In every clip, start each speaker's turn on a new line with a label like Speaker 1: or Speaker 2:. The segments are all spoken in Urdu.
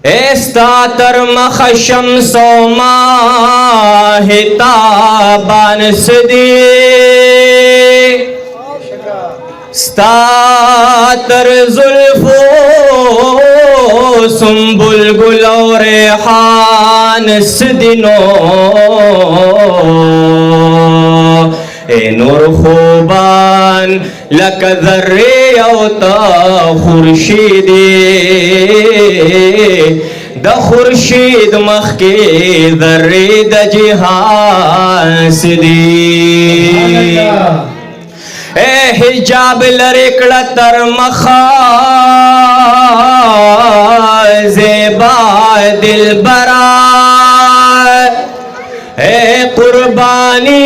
Speaker 1: استا تر مخ شمس و ماه تابان سدی ستا تر زلف و سنبل گل و ریحان سدینو اے نور خوبان لک ذری او تا خورشیدی د خورشید مخ کی ذری د جهان سدی اے حجاب لرکڑا تر مخا زیبا دل برا اے قربانی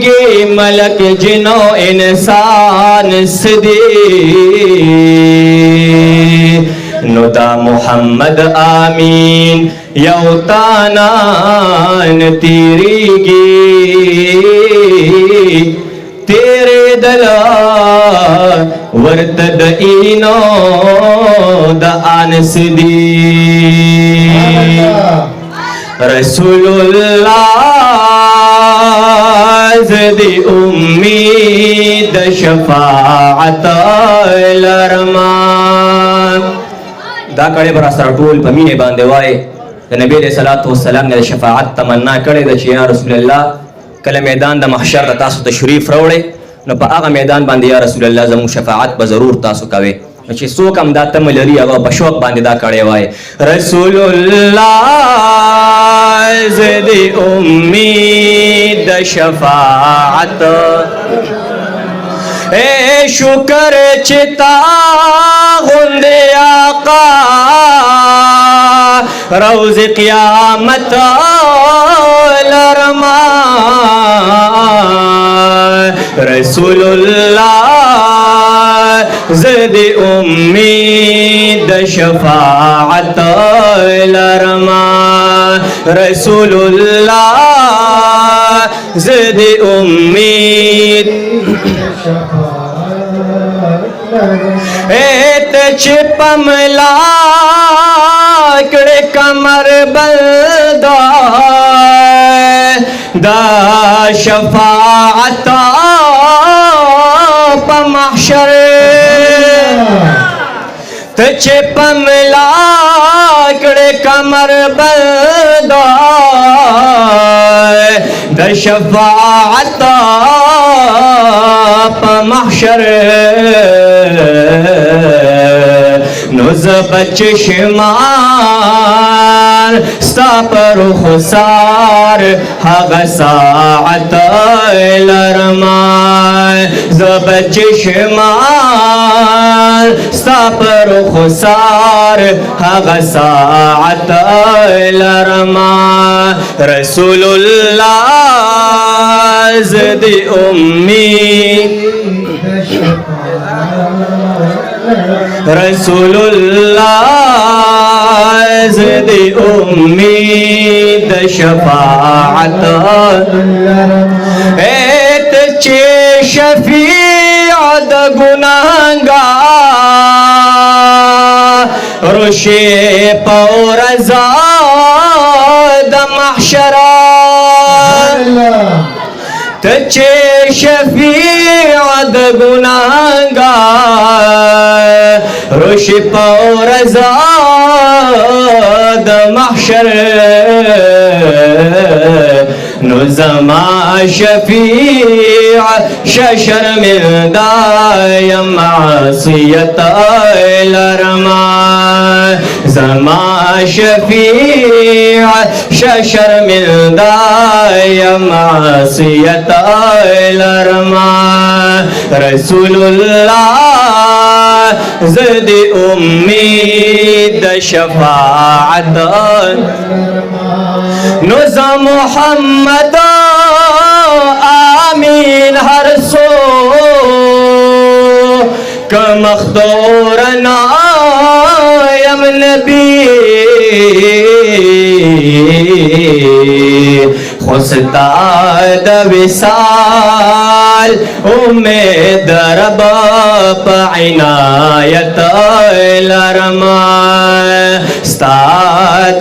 Speaker 1: گی ملک جنو انسان سدی نو دا محمد آمین یو تانان تیری گی تیرے دلا ورد اینو دا آنس دی رسول اللہ زدی امید شفاعت لرمان دا کڑے برا سر ټول په مینه باندې وای د نبی علیہ الصلوۃ والسلام نے شفاعت تمنا کړې د چې یا رسول الله کله میدان د محشر د تاسو تشریف راوړې نو په هغه میدان باندې یا رسول الله زمو شفاعت به ضرور تاسو کوي چې څوک هم دا تم لري هغه په شوق باندې دا کړی وای رسول الله زدی امید شفاعت اے شکر چتا غندے آقا روز قیامت لرما رسول اللہ زد امید شفاعت لرما رسول اللہ زد امید ایت چپم لاکڑ کمر بلدا دا شفاعت پا محشر چپم لاکڑ کمر بلدا دا شفاعت پا محشر نوز بچ شمار ستا پر خسار حق ساعت لرمان زبچ شمار ستا پر خسار حق ساعت لرمان رسول اللہ زد امید رسول اللہ زد امید شفاعت ایت چے شفیع دا گناہگار روشے پورزا دا محشرات تچے شفیع دا گناہگار روش پورزا دا محشر نظما شفیع ششرمندہ معصیت لرما زما شفیع ششرمندہ معصیت لرما رسول اللہ زد امید شفاعت نظم محمد آمین ہر سو کمخدورنا یم نبی خستاد وصال امید رب پعنایت لرما ستا